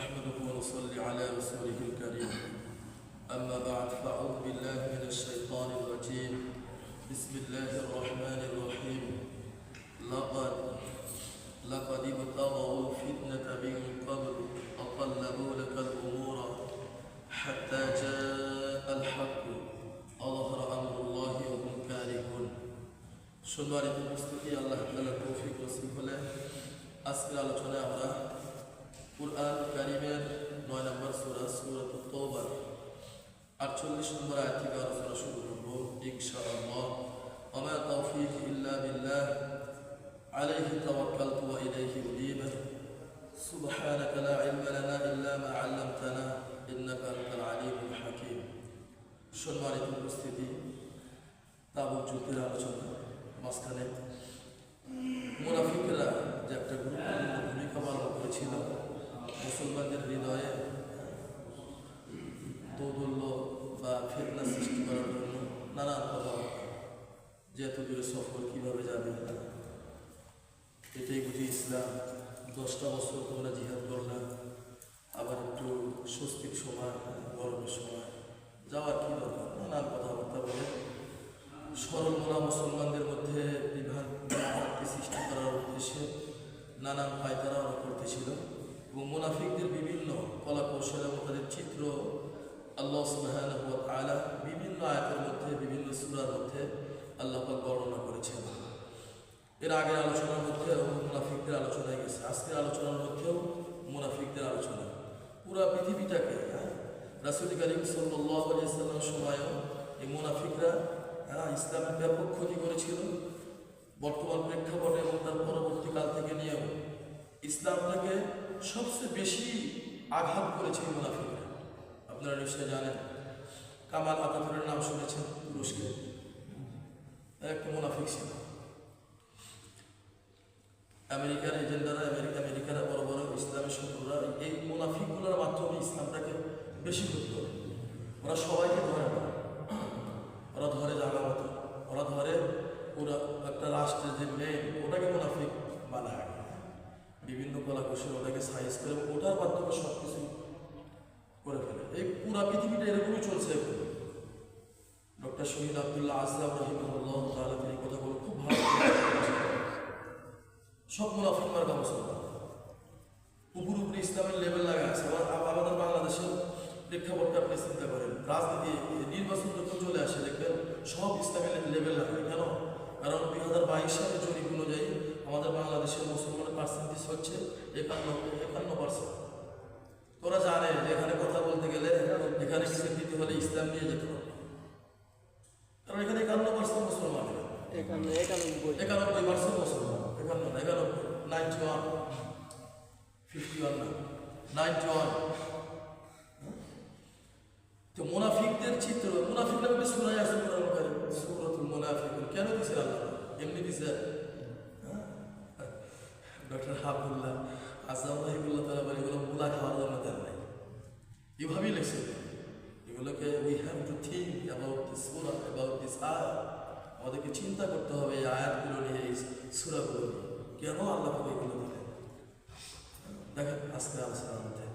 نحمده ونصلي على رسوله الكريم أما بعد فأعوذ بالله من الشيطان الرجيم بسم الله الرحمن الرحيم لقد ابتغوا الفتنة من قبل وقلبوا لك الأمور حتى جاء الحق وظهر أمر الله وهم كارهون সম্মানিত উপস্থিতি, আল্লাহ তাআলার তৌফিক নসিব হলে আজকের আলোচনায় আমরা কুরআন কারীমের 9 নম্বর সূরা সূরাতুত তাওবার 48 নম্বর আয়াত থেকে আলোচনা শুরু করব ইনশাআল্লাহ। ওয়া তাওফীক ইল্লা বিল্লাহ আলাইহি তাওয়াক্কালতু ওয়া ইলাইহি উনীব সুবহানাকা লা ইলমা লানা ইল্লা মা 'আল্লামতানা ইন্নাকা আনতাল আলিমুল হাকীম। সম্মানিত উপস্থিতি, তাবুক যুদ্ধের আলোচনা মাঝখানে মুনাফিকরা যে একটা গুরুত্বপূর্ণ ভূমিকা পালন করেছিল মুসলমানদের হৃদয়ে দৌদুল্য বা ফিতনা সৃষ্টি করার জন্য নানান কথা, যে এত দূরে সফর কীভাবে যাবে, এটাই বুঝি ইসলাম, 10টা বছর তোমরা জিহাদ করলাম, আবার একটু স্বস্তির সময়, গরমের সময় যাওয়ার কী দরকার, নানান কথাবার্তা বলে সরল মোনা মুসলমানদের মধ্যে বিভ্রান্তি সৃষ্টি করার উদ্দেশ্যে নানান পায়তারা ওরা করতেছিল এবং মুনাফিকদের বিভিন্ন কলা কৌশল এবং তাদের চিত্র আল্লাহ সুবহানাহু ওয়া তাআলা বিভিন্ন আয়াতের মধ্যে, বিভিন্ন সূরার মধ্যে আল্লাহ পাক বর্ণনা করেছেন। এর আগের আলোচনার মধ্যে মুনাফিকদের আলোচনা হয়ে গেছে, আজকের আলোচনার মধ্যেও মুনাফিকদের আলোচনা। পুরা পৃথিবীটাকে রাসূল কারীম সাল্লাল্লাহু আলাইহি ওয়াসাল্লামের সময়ও এই মুনাফিকরা ইসলামের ব্যাপক ক্ষতি করেছিল। বর্তমান প্রেক্ষাপটে এবং তার পরবর্তীকাল থেকে নিয়েও ইসলামটাকে সবচেয়ে বেশি আঘাত করেছে মুনাফিকরা। আপনারা নিশ্চয় জানেন, কামাল আতাতুরের নাম শুনেছেন, তুরস্কে একটা মুনাফিক ছিল। আমেরিকার এজেন্ডারা, আমেরিকারা বড় বড় ইসলামের শত্রুরা এই মুনাফিকগুলোর মাধ্যমে ইসলামটাকে বেশি ক্ষতি করে। ওরা সবাইকে ধরে না, ওরা ধরে জানা মতো, ওরা ধরে পুরো একটা রাষ্ট্রের যে মেন ওটাকে মুনাফিক বানায়, বিভিন্ন কলা কৌশল ওটাকে সাইজ করে ওটার মাধ্যমে সব কিছু করে ফেলে। এই পুরা পৃথিবীটা এরকমই চলছে এখন। ডক্টর শহীদ আব্দুল্লাহ আজলাম রাহিমাহুল্লাহ তাআলা এই কথাগুলো খুব ভালো সব মুনাফিক মার্কা মুসলমান উপর উপরে ইসলামের লেভেল লাগা আছে। আমাদের বাংলাদেশের প্রেক্ষাপটটা আপনি চিন্তা করেন, রাজনীতি নির্বাচন যখন চলে আসে দেখবেন সব ইসলামের লেভেল লাগায়। কেন? কারণ 2022 সালের জরিপ অনুযায়ী আমাদের বাংলাদেশের মুসলমানের পার্সেন্টেজ হচ্ছে 51%। তোরা জানে যে এখানে কথা বলতে গেলে, এখানে কিছু দিতে হলে ইসলাম নিয়ে যেতে হবে, কারণ এখানে 51% মুসলমান, 91% মুসলমান, 91 51 না 91। তো মুনাফিকদের চিত্র, মুনাফিকরা একটা সূরা আছে সূরাতুল মুনাফিকুন। কেন দিছে আল্লাহ? এমনি দিছে। ডক্টর হাফিজুল্লাহ আযম রাহিমাহুল্লাহ তাআলা বলে এগুলো মুলা খাওয়ার জন্য দেন নাই, এভাবেই লিখছে এগুলোকে। We have to think about this Surah, about this আয়াত। আমাদেরকে চিন্তা করতে হবে এই আয়াতগুলো নিয়ে, এই সূরাগুলো নিয়ে, কেন আল্লাহ পাক এগুলো দিলেন। দেখেন আজকে আলোচনার মধ্যে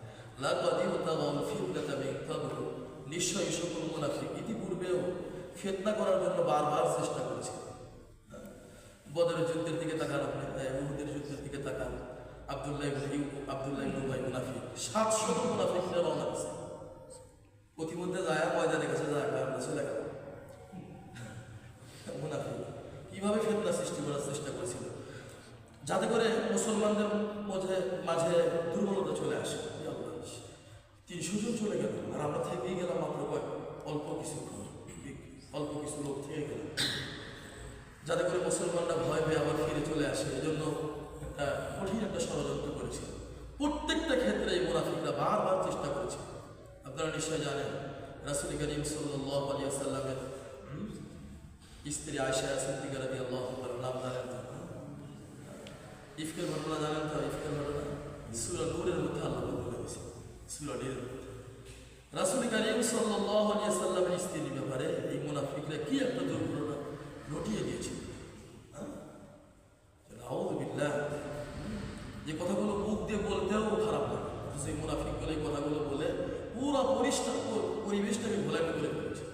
লাকাদ ইবতাগাউ ফিতনাতা মিন ক্বাবলু, নিশ্চয়ই সকল মুনাফিক ইতিপূর্বেও ফিতনা করার জন্য বারবার চেষ্টা করেছে। বদরের যুদ্ধের দিকে তাকান, আপনি উহুদের যুদ্ধের দিকে তাকান, আব্দুল্লাহ ইবনে উবাই মুনাফিক 700 মুনাফিকরা রওনা দিয়েছে। প্রতিমধ্যে যায় ময়দানের কাছে যায় চলে গেল মুনাফিক। কিভাবে ফিতনা সৃষ্টি করার চেষ্টা করেছিল যাতে করে মুসলমানদের মাঝে দুর্বলতা চলে আসে। 300 জন চলে গেল, আর আমরা থেকেই গেলাম মাত্র অল্প কিছু লোক থেকে গেল, যাতে করে মুসলমানরা ভয় পেয়ে আবার ফিরে চলে আসে। এই জন্য একটা কঠিন একটা ষড়যন্ত্র করেছে। প্রত্যেকটা ক্ষেত্রে এই মুনাফিকরা বারবার চেষ্টা করেছে। আপনারা নিশ্চয় জানেন, রাসূল কারীম সাল্লাল্লাহু আলাইহি ওয়াসাল্লামের স্ত্রী আয়েশা সিদ্দিকা রাদিয়াল্লাহু তাআলার নাম জানেন তো? ইফকের ঘটনা জানেন তো? ইফকের ঘটনা সূরা নূরের মধ্যে আল্লাহ বলে দিয়েছে। সূরা নূরের মধ্যে রাসূল কারীম সাল্লাল্লাহু আলাইহি ওয়াসাল্লামের স্ত্রীর ব্যাপারে এই মুনাফিকরা কি একটা দুর্ঘটনা ঘটিয়ে দিয়েছিল। নাউযু বিল্লাহ, যে কথাগুলো মুখ দিয়ে বলতেও খারাপ লাগে, সেই মুনাফিকগুলো বিভ্রান্ত করে ফেলেছে।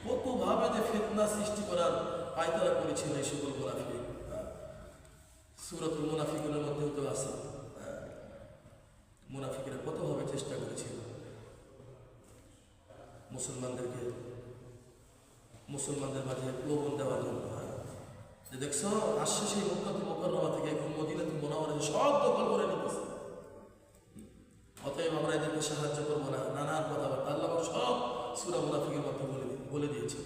কতভাবে যে ফিতনা সৃষ্টি করার পায়তারা করেছিল এই সকল মুনাফিক। সূরাতুল মুনাফিকুনের মধ্যেও তো আছে, মুনাফিকেরা কতভাবে চেষ্টা করেছিল মুসলমানদের মাঝে প্রলোভন দেওয়ার জন্য। যে দেখছো আসছে সেই মক্কাতুল মুকাররমা থেকে এখন মদিনাতুল মুনাওয়ারা সব দখল করে নিতেছে, অতএব আমরা এদেরকে সাহায্য করবো না, নানান কথাবার্তা আল্লাহ সব সূরা মুনাফিকের মধ্যে বলে দিয়েছে।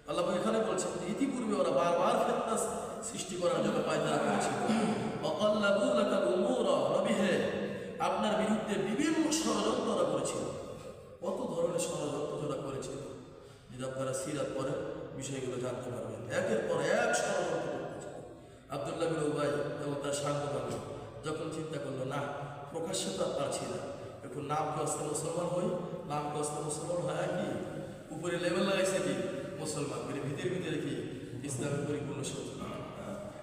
আল্লাহ এখানে বলছেন যে ইতিপূর্বে ওরা বারবার ফিতনা সৃষ্টি করার জন্য পায়তারা করেছিল। ওয়াকাল্লাবু লাকাল উমুরা, নবী হে আপনার বিরুদ্ধে বিভিন্ন ষড়যন্ত্র ওরা করেছিল। কত ধরনের ষড়যন্ত্র ওরা করেছিল, যদি আপনারা সিরাত পরে বিষয়গুলো জানতে পারবেন। একের পর এক ষড়যন্ত্র করেছিল। আব্দুল্লাহ বিন উবাই এবং তার সাঙ্গপাঙ্গ যখন চিন্তা করলো না প্রকাশ্যে তো আর পারছি না, এখন নামকে অস্তে মুসলমান হই, নামকে অস্তে মুসলমান হয় কি উপরে লেভেল লাগাইছে কি মুসলমান, ভিতরে ভিতরে কি ইসলামের পরিপূর্ণ সত্য।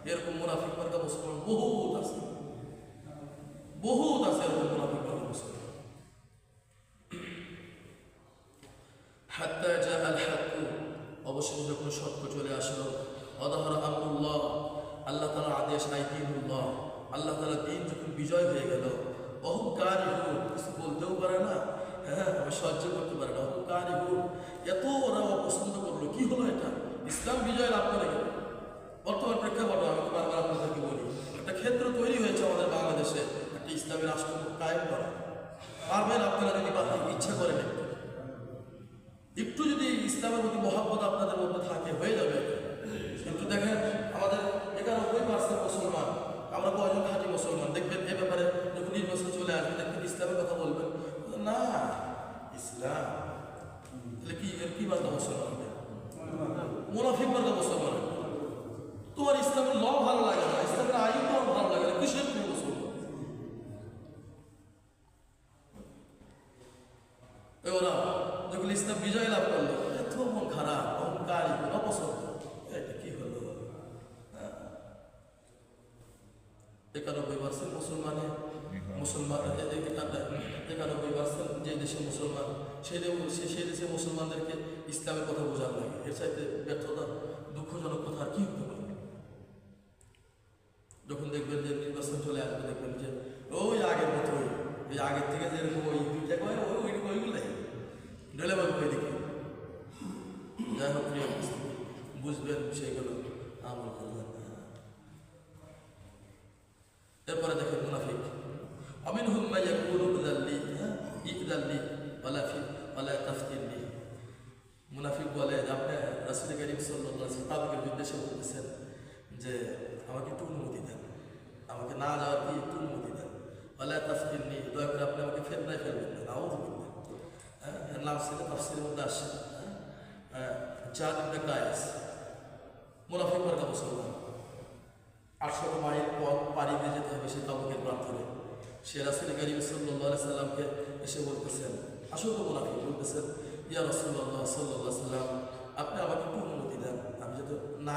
এরকম মুনাফিক মার্কা মুসলমান বহুত আছে এরকম মুনাফিক মার্কা মুসলমান। হাত্তা জাআল হাক্ক, অবশ্যই যখন সত্য চলে আসলো, ওয়াযাহারা আমরুল্লাহ, আল্লাহ তাআলার আদেশ, আইদিনুল্লাহ, আল্লাহ তাআলার দিন যখন বিজয় হয়ে গেল, অহংকারীহুন, কিছু বলতেও পারে না, আমি সহ্য করতে পারে না, অহংকারীহুন, এত ওরা অপছন্দ করলো। কি হলো এটা? ইসলাম বিজয় লাভ করে গেল। বর্তমান প্রেক্ষাপটে আমি বারবার আপনাদেরকে বলি, একটা ক্ষেত্র তৈরি হয়েছে আমাদের বাংলাদেশে একটা ইসলামী রাষ্ট্র কায়েম করা। পারবেন আপনারা যদি ইচ্ছা করেন, একটু যদি ইসলামের প্রতি মহব্বত আপনাদের মধ্যে থাকে, হয়ে যাবে। কিন্তু দেখেন আমাদের 91% মুসলমান, আমরা কয়জন খাঁটি মুসলমান? দেখবেন এ ব্যাপারে যখন নির্বাচন চলে আসবে দেখবেন ইসলামের কথা বলবেন না, ইসলাম তাহলে কি এর কি বার্তা মুসলমান? মুনাফিক বার্তা মুসলমান। তোমার ইসলামের ল ভালো লাগে না, ইসলামের আইন তোমার ভালো লাগে না, কিসের তুমি মুসলমান? ওরা যখন ইসলাম বিজয় লাভ করলো, এত মন খারাপ, অহংকারী, অপছন্দ। এটা কি হলো? 91% মুসলমান 91% যে দেশে মুসলমান, সেই দেশে মুসলমানদেরকে ইসলামের কথা বোঝার লাগে। এর চাইতে ব্যর্থতা, দুঃখজনক কথা আর কি হতে পারে? যখন দেখবেন যে নির্বাচন চলে আসবে, দেখবেন যে ওই আগের মতো, ওই আগের থেকে যেরকম ওই দুইটা কয় ওইগুলাই ঢেলে বাবু এদিকে। যাই হোক, বুঝবেন সেইগুলো আমল করবেন। এরপরে দেখেন মুনাফিক, আমিনহুম মান ইয়াকুলু ইযআল্লি ওয়ালা তাফতিননি। মুনাফিক বলে যে আপনি রাসূল কারীম সাল্লাল্লাহু আলাইহি ওয়াসাল্লামের উদ্দেশ্যে বলতেছেন যে আমাকে একটু অনুমতি দেন, আমাকে না যাওয়ার কি একটু অনুমতি দেন। ওয়ালা তাফতিননি, দয়া করে আপনি আমাকে ফিতনায় ফেলবেন না। নাউযুবিল্লাহ। এর নাম ছিল তাফসীরের মধ্যে আসছে জাদ ইবনে কায়েস, মুনাফিক মার্কা মুসলমান। 800 মাইল পথ পাড়ি দিয়ে যেতে হবে সে তাবুকের প্রান্তরে। সে রাসূল কারীম সাল্লাল্লাহু আলাইহি সাল্লামকে এসে বলতেছেন, আসল তো মুনাফিক, বলতেছেন ইয়া রাসূলুল্লাহ সাল্লাল্লাহু আলাইহি সাল্লাম, আপনি আমাকে একটু অনুমতি দেন, আমি যাতে না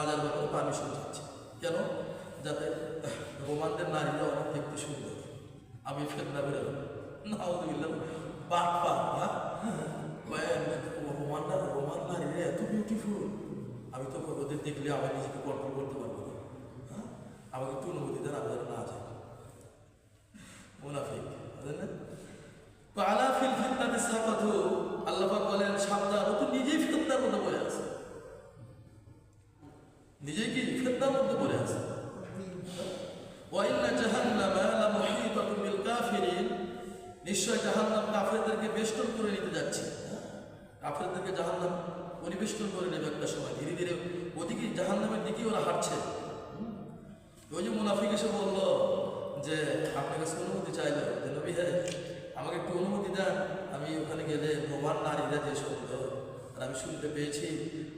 যাওয়ার ব্যাপারে পারমিশন চাচ্ছি। কেন? যাতে রোমানদের নারীরা অনেক দেখতে সুন্দর, আমি ফিতনা বেরোলাম। নাউযুবিল্লাহ, রোমান নারীরা এত বিউটিফুল, আমি তো ওদের দেখলে আমার নিজেকে কন্ট্রোল করতে পারবো না। আমাকে একটু অনুমতি দেন, আমি যেন না যাই। মুনাফিক আল্লাহ পাক বলেন সাবধান, ও তো নিজেই ফিতনার মধ্যে পড়ে আছে, নিজেই কি ফিতনার মধ্যে পড়ে আছে। নিশ্চয় জাহান্নাম কাফেরদেরকে বেষ্টন করে নিতে যাচ্ছে। কাফেরদেরকে জাহান্নাম পরিবেষ্টন করে নেবে একটা সময়, ধীরে ধীরে ওদিকে জাহান্নামের দিকে ওরা হাঁটছে। ওই যে মুনাফিক এসে বললো যে আপনার কাছে অনুমতি চাইল, যে নবী হ্যাঁ আমাকে একটু অনুমতি দেন, আমি ওখানে গেলে রোমান নারীরা যে সুন্দর, আর আমি শুনতে পেয়েছি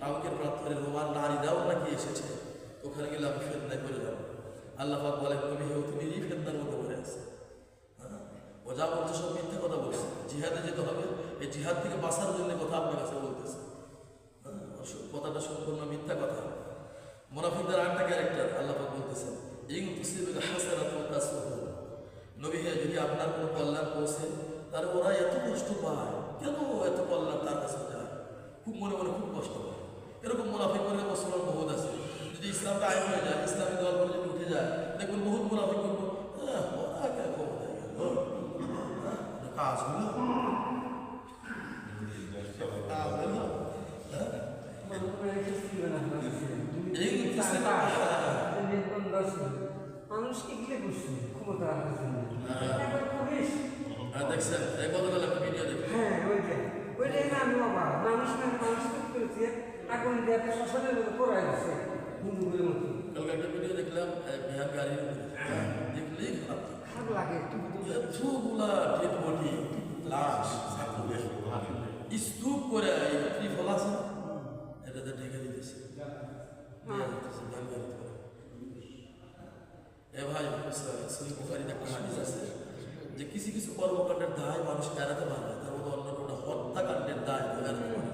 আমাকে প্রান্তরে রোমান নারীরাও নাকি এসেছে, ওখানে গেলে আমি ফিতনায় পড়ে যাবো। আল্লাহ পাক বলেন নবী হে, তুমি নিজেই ফিতনার মধ্যে পড়ে আছে। ও যা বলছে সব মিথ্যা কথা বলছে, জিহাদে যেতে হবে, এই জিহাদ থেকে বাঁচার জন্য কথা আপনার কাছে বলতেছে। কথাটা সম্পূর্ণ মিথ্যা কথা। মুনাফিকদের আরেকটা ক্যারেক্টার আল্লাহ পাক বলতেছেন, ইন তুসিবকা হাসানাতুন তাসুহু, নবী হে যদি আপনার কোনো কল্যাণ পৌঁছে তাহলে ওরা এত কষ্ট পায়। কেন এত কল্যাণ তার কাছে যায়, খুব মনে মনে খুব কষ্ট হয়। এরকম মুনাফিক করে মুসলমান বহুত আছে। যদি ইসলাম কায়েম হয়ে যায়, ইসলামী দল করে যদি উঠে যায়, দেখুন বহুত মুনাফিক করবো কাজ হলো মানুষ এগুলো করছে ক্ষমতা দেখছেন গতকাল একটা ভিডিও দেখি। হ্যাঁ ওইটাই না আমি বাবা মানুষ করেছে আগুন দিয়ে একটা শ্মশানের মতো পড়াই দিচ্ছে হিন্দুগুলোর মতো। কালকে একটা ভিডিও দেখলাম বিহার গাড়ির উপরে, দেখলেই খারাপ লাগে এতগুলা ডেড বডি লাশ স্তূপ করে ত্রিফল আছে এটাতে ঢেকে দিতেছে। এ ভাই সহিহ বুখারীতে একটা হাদিস আছে যে কিছু কিছু কর্মকাণ্ডের দায় মানুষ এড়াতে পারে না, তার মধ্যে অন্য কোনটা হত্যাকাণ্ডের দায় এড়াতে পারে না।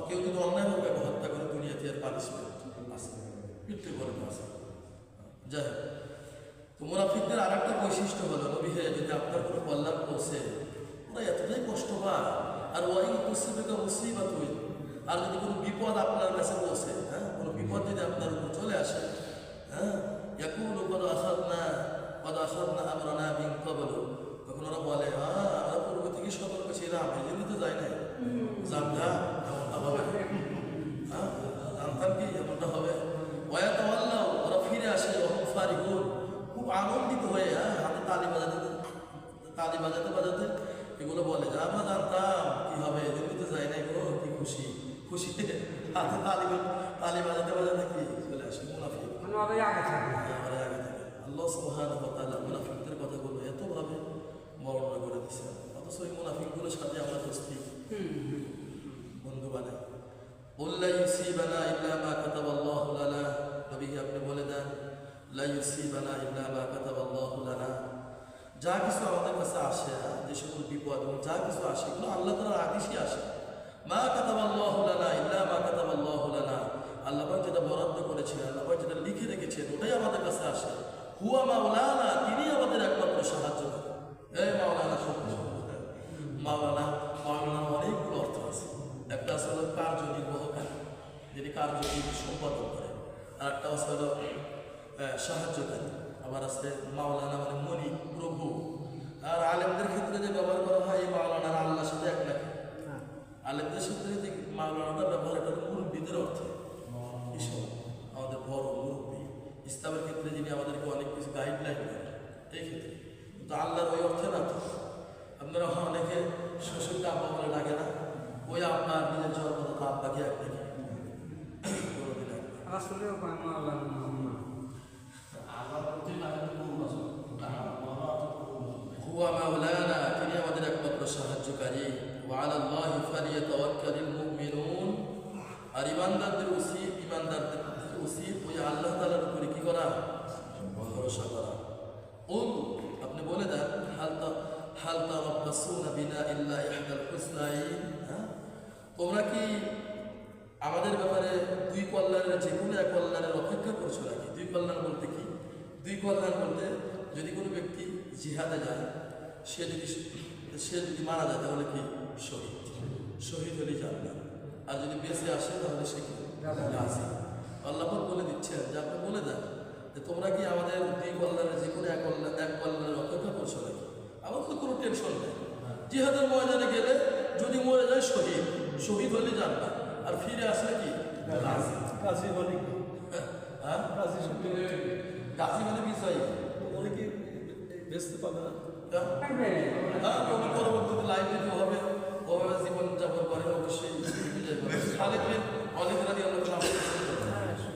কেউ যদি অন্যায়ভাবে হত্যা করে দুনিয়াতে আর পানিশমেন্ট আছে, মৃত্যুর পরে আছে। যাই হোক, তো মুনাফিকদের আর একটা বৈশিষ্ট্য হলো নবী হে যদি আপনার কোনো কল্যাণ পৌঁছে ওরা এতটাই কষ্ট পায়। আর ওই মুসিবত মুসিবত হই, আর যদি কোনো বিপদ আপনার কাছে পৌঁছে, হ্যাঁ কোনো বিপদ যদি আপনার উপর চলে আসে, হ্যাঁ ইয়াকুলু কদ আখাযনা আমরানা মিন ক্বাবলু, তখন ওরা বলে আমরা পূর্ব থেকে সতর্ক ছিলাম, এই জন্য তো যাই নাই, জানতাম এমনটা হবে, হ্যাঁ জানতাম কি এমনটা হবে। ওয়ায়াতাওয়াল্লাউ, ওরা ফিরে আসে, ওহুম ফারিহুন, খুব আনন্দিত হয়ে, হাতে তালি বাজাতে বাজাতে এগুলো বলে যে আমরা জানতাম কি হবে, এদিকে তো যাই নাই গো, কি খুশি হাতে তালি বাজাতে কি চলে আসে মুনাফিক। আগে থাকে আল্লাহ সুবহানাহু ওয়া তাআলা মুনাফিকদের কথাগুলো এতভাবে বর্ণনা করে দিচ্ছেন, অথচ ওই মুনাফিকগুলোর সাথে আমরা দোস্তি বন্ধু বানাই। লা ইউসিবানা ইল্লা মা কাতাবাল্লাহু লানা, নবী আপনি বলে দেন লা ইউসিবানা ইল্লা মা কাতাবাল্লাহু লানা, যা কিছু আমাদের কাছে আসে, যে সকল বিপদ এবং যা কিছু আসে এগুলো আল্লাহ তাআলার আদেশই আসে। মা কাতাবাল্লাহু লানা ইল্লা মা কাতাবাল্লাহু লানা, আল্লাহ পাক যেটা বরাদ্দ করেছেন, আল্লাহ পাক যেটা লিখে রেখেছেন ওটাই আমাদের কাছে আসে। হুয়া মাওলানা, তিনি আমাদের একমাত্র সাহায্য করেন। এই মাওলানা শব্দ মাওলানা অনেকগুলো অর্থ আছে। একটা আছে হলো কার্যনির্বাহকারী, যিনি কার্যনির্বাহ সম্পাদন করেন, আর একটা আছে হলো সাহায্যকারী, আবার আছে মাওলানা মানে মনি প্রভু। আর আলেমদের ক্ষেত্রে যে ব্যবহার করা হয় এই মাওলানার আল্লাহর সাথে এক লাগে। আলেমদের সাথে যে মাওলানাটা ব্যবহার, এটা মুরব্বীদের অর্থে, আমাদের বড় মুরব্বী, ইসলামের ক্ষেত্রে যিনি আমাদেরকে অনেক কিছু গাইডলাইন দেন এই ক্ষেত্রে, কিন্তু আল্লাহর ওই অর্থে না। তো আপনারা অনেকে শ্বশুরকে আব্বা বলে ডাকে না, ওই আপনার নিজের জন্মদাতা আব্বাকে আপনাকে হুয়া মাওলানা, তিনি আমাদের একমাত্র সাহায্যকারী। ওয়া আলাল্লাহি ফালিয়াতাওয়াক্কালিল মুমিনুন, আর ইমানদারদের উচিত ওই আল্লাহ তাআলার উপরে কি করা, ভরসা করা। আপনি বলে দেন হাল তারাব্বাসুনা বিনা ইল্লা ইহদাল হুসনাইন, তোমরা কি আমাদের ব্যাপারে দুই কল্যাণের যে কোনো এক কল্যাণের অপেক্ষা করছো নাকি? দুই কল্যাণ বলতে কি? দুই কল্যাণ বলতে যদি কোনো ব্যক্তি জিহাদে যায়, সে যদি মারা যায় তাহলে কি শহীদ হলেই জান্নাত, আর যদি বেঁচে আসে তাহলে সে কি গাজী। আল্লাহ বলে দিচ্ছেন যে আপনি বলে দেন যে তোমরা কি আমাদের দুই কল্যাণের যে কোনো এক কল্যাণের অপেক্ষা করছো নাকি? আমার তো কোনো টেনশন নেই, জিহাদের ময়দানে গেলে যদি মরে যায় শহীদ হলে জান্নাত, আর ফিরে আসলে কি গাজী বলে কি? হ্যাঁ গাজী মানে বিজয়ী, বলে কি বেচতে পাবে না, পরবর্তীতে লাইফ দিতে হবে, ওভাবে জীবনযাপন করে অবশ্যই খালিদ বিন ওয়ালিদ রাদিয়াল্লাহু আনহু,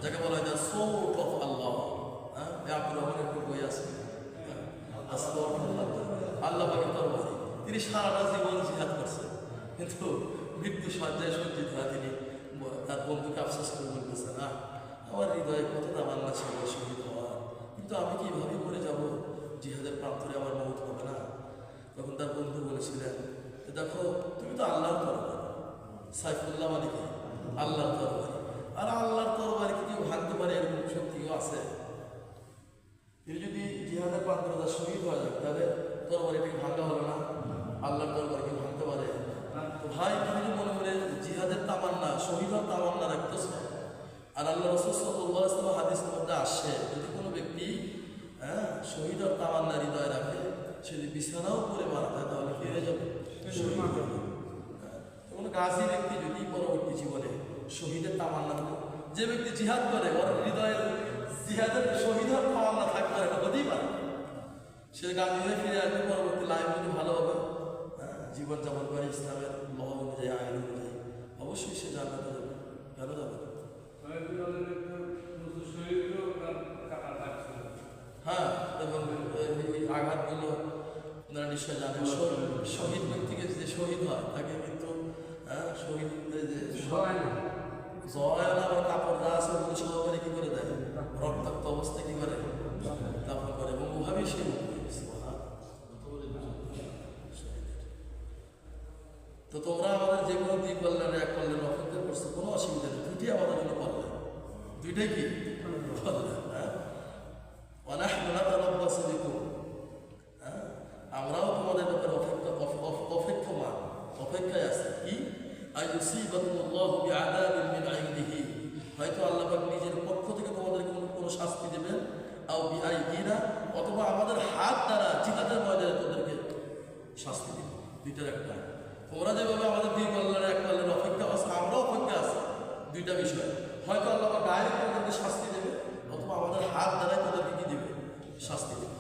যাকে বলা হয় সোর্ট অফ আল্লাহ। আব্দুর রহমানের একটা বই আছে আল্লাহ পাকের তরবারি। তিনি সারাটা জীবন জিহাদ করছেন, কিন্তু মৃত্যু সজ্জায় সজ্জিত হয় তিনি তার বন্ধুকে আফসোস করে বলতেছেন, আমার হৃদয়ে কত তামান্না ছিল শহীদ হওয়ার, কিন্তু আমি কিভাবে করে যাব, জিহাদের প্রান্তরে আমার মৌত হবে না। তখন তার বন্ধু বলেছিলেন, দেখো তুমি তো আল্লাহর তরবারি, সাইফুল্লাহ মানে কি আল্লাহর তরবারি, আর আল্লাহর তরবারিকে কেউ ভাঙতে পারে এরকম শক্তি কেউ আছে? তিনি যদি জিহাদের প্রান্তরে শহীদ হয়ে যাবে তাহলে তরবারিটাকে ভাঙা হলো না, আল্লাহর তরবারিকে ভাঙতে পারে তো ভাই তুমি যদি মনে করে জিহাদের তামান্না শহীদ হওয়ার তামান্না রাখতেছ, আর আল্লাহ রাসূল সাল্লাল্লাহু আলাইহি ওয়াসাল্লাম হাদিসের মধ্যে আসে যদি কোনো ব্যক্তি শহীদ হওয়ার তামান্না হৃদয় রাখে, সে যদি বিছানাও করে মারা যায় তাহলে কি হয়ে যাবে? শহীদ হয়ে যাবে। কোনো গাজী ব্যক্তি যদি পরবর্তী জীবনে শহীদের তামান্না থাকে, যে ব্যক্তি জিহাদ করে ওর হৃদয়ে জিহাদের শহীদ হওয়ার তামান্না থাকবে, এটা হতেই পারে। সে গাজী হয়ে ফিরে আসবে, পরবর্তী লাইফ যদি ভালো হবে, জীবনযাপন করে ইসলামের ল অনুযায়ী আইন অনুযায়ী, অবশ্যই সে জান্নাতে যাবে। কেন যাবে? হ্যাঁ, এবং এই আঘাতগুলো আপনারা নিশ্চয় জানেন। শহীদ ব্যক্তিকে যে শহীদ হয় তাকে কিন্তু শহীদদের যে জয় না বা কাপড় যা আছে ওগুলো সহকারে কি করে দেয়, রক্তাক্ত অবস্থায় কি করে দাফন করে, এবং ওভাবেই সে মুক্তি হয়েছে। তো তোমরা আমাদের যে কোনো দুই কল্যাণে এক কল্যাণে অপেক্ষা করছো, কোনো অসুবিধা নেই, দুইটাই আমাদের জন্য কল্যাণ, দুইটাই কি কল্যাণ। আমরাও তোমাদের ব্যাপারে অপেক্ষমান, অপেক্ষায় আছে কি হয়তো আল্লাহ পাক নিজের পক্ষ থেকে তোমাদের কোনো শাস্তি দেবেন, অথবা আমাদের হাত দ্বারা জিহাদের ময়দানে তোমাদেরকে শাস্তি দেবেন। দুইটার একটা। তোমরা যেভাবে আমাদের দুই কল্যাণে এক কল্যাণের অপেক্ষা আছে, আমরাও অপেক্ষা আছে। দুইটা বিষয়, হয়তো আল্লাহ পাক ডাইরেক্ট তোমাদেরকে শাস্তি দেবে, অথবা আমাদের হাত দ্বারাই তাদেরকে কি দিবে, শাস্তি দেবে।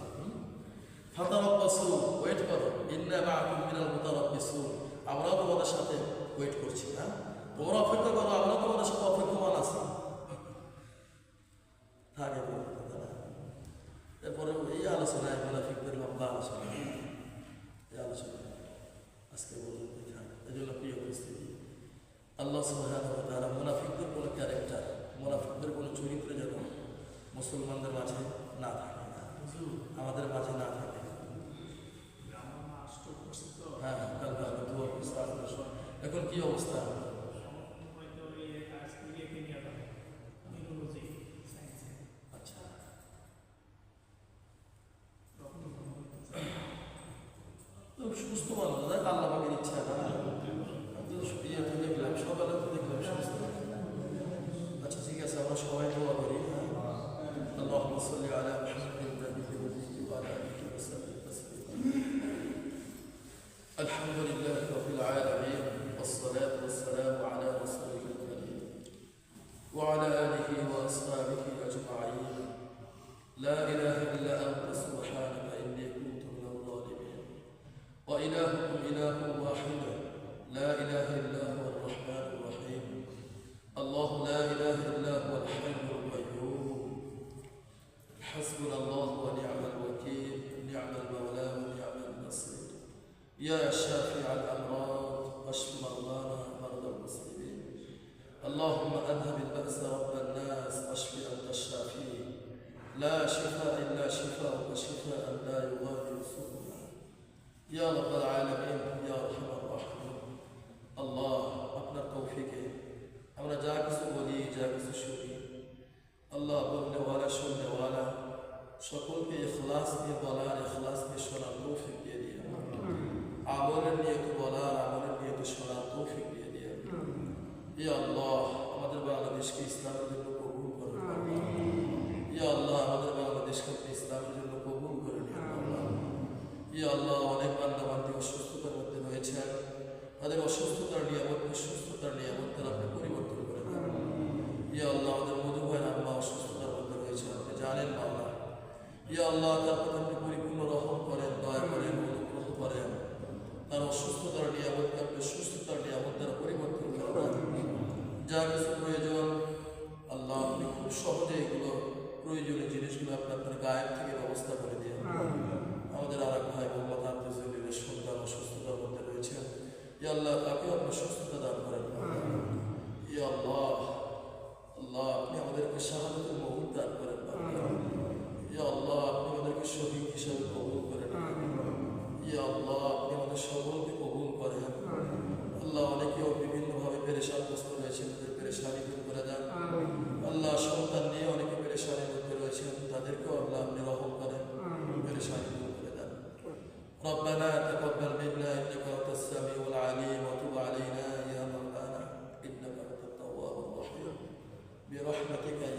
ফাতারাব্বাসু, ওয়েট করো, ইন্না মাআকুম মিনাল মুতারাব্বিসুন, আমরাও তোমাদের সাথে ওয়েট করছি। তোমরা অপেক্ষা করো, আমরাও তোমাদের সাথে অপেক্ষমান আছি। থাকে এরপরে এই আলোচনায় মুনাফিকদের লম্বা আলোচনা, এই আলোচনা আজকে পর্যন্ত থাকে। এই জন্য প্রিয় উপস্থিতি, আল্লাহ সুবহানাহু ওয়া তাআলা মুনাফিকদের কোনো ক্যারেক্টার, মুনাফিকদের কোনো চরিত্র যেন মুসলমানদের মাঝে না থাকে, আমাদের মাঝে না থাকে। হ্যাঁ, এখন কি অবস্থা? আচ্ছা, সুস্থ মানুষ, আল্লাহ পাকের ইচ্ছা। দেখলাম সকালে তো দেখলাম সুস্থ। আচ্ছা ঠিক আছে, আমরা সবাই দোয়া করি। আল্লাহুম্মা সাল্লি আলা মুহাম্মাদিন নাবিয়্যিল উম্মি ওয়া আলা আলিহি ওয়া সাহবিহি তাসলিমা। আলহামদুলিল্লাহি রাব্বিল আলামিন, والصلاة والسلام على رسوله الكريم وعلى آله وأصحابه أجمعين. لا إله إلا أنت سبحانك إني كنت من الظالمين. وإلهكم إله واحد لا إله إلا هو الرحمن الرحيم. الله لا إله إلا هو الحي القيوم. حسبنا الله ونعم الوكيل، نعم المولى ونعم النصير. يا شافع الأمراض واشف مرضانا ومرضى المسلمين. اللهم أذهب البأس رب الناس واشف أنت الشافي، لا شفاء إلا شفاءك شفاء لا يغادر سقما. يا رب العالمين يا أرحم الراحمين. الله আপনার তৌফিকে আমরা যা কিছু বলি, যা কিছু শুনি, আল্লাহ বলনেওয়ালা শুননেওয়ালা সকলকে ইখলাস দিয়ে বলার, ইখলাস দিয়ে শোনার তৌফিক দিয়ে দিয়ে, আমলের নিয়ত বলার, আমলের নিয়ত শোনার তৌফিক দিয়ে দিয়ে। ইয়া আল্লাহ আমাদের বাংলাদেশকে ইসলামের জন্য কবুল করুন। ইয়া আল্লাহ আমাদের বাংলাদেশকে ইসলামের জন্য কবুল করে নিন। ইয়া আল্লাহ অনেক বান্দাবান্দি অসুস্থতার মধ্যে রয়েছেন, তাদের অসুস্থতার নিয়ামতকে সুস্থতার নিয়ামতের আপনি পরিবর্তন করে দেন। ইয়া আল্লাহ আমাদের মধু ভাইয়ের আম্মা অসুস্থতার মধ্যে রয়েছেন, আপনি জানেন মাওলা। ইয়া আল্লাহ তার প্রতি আপনি পরিপূর্ণ রহম করেন, দয়া করেন, অনুগ্রহ করেন। তার অসুস্থতার নিয়ামতকে আপনি সুস্থতার নিয়ামত দ্বারা পরিবর্তন করে দেন। যা কিছু প্রয়োজন আল্লাহ আপনি খুব সহজে এগুলো প্রয়োজনীয় জিনিসগুলো আপনি আপনার গায়ের থেকে ব্যবস্থা করে দিয়ে। আমাদের আর এক ভাই মোহাম্মদ আব্দুল সন্তান অসুস্থতার মধ্যে রয়েছেন, ইয়া আল্লাহ তাকে আপনি সুস্থতা দান করেন। ইয়া আল্লাহ, আল্লাহ আপনি আমাদেরকে শাহাদাতুল মউত দান করেন। ইয়া আল্লাহ আপনি আমাদেরকে শহীদ হিসাবে কবুল করেন। ইয়া আল্লাহ আপনি আমাদের সকলকে কবুল করেন। আল্লাহ অনেকেও বিভিন্নভাবে পেরেশানগ্রস্ত রয়েছেন, তাদের পেরেশানি দূর করে দেন। আল্লাহ সন্তান নিয়ে অনেকে পেরেশানির মধ্যে রয়েছেন, তাদেরকেও আল্লাহ আপনি রহম করেন, পেরেশানি দূর করে দেন। ربنا تقبل منا إنك أنت السميع العليم وتب علينا برحمتك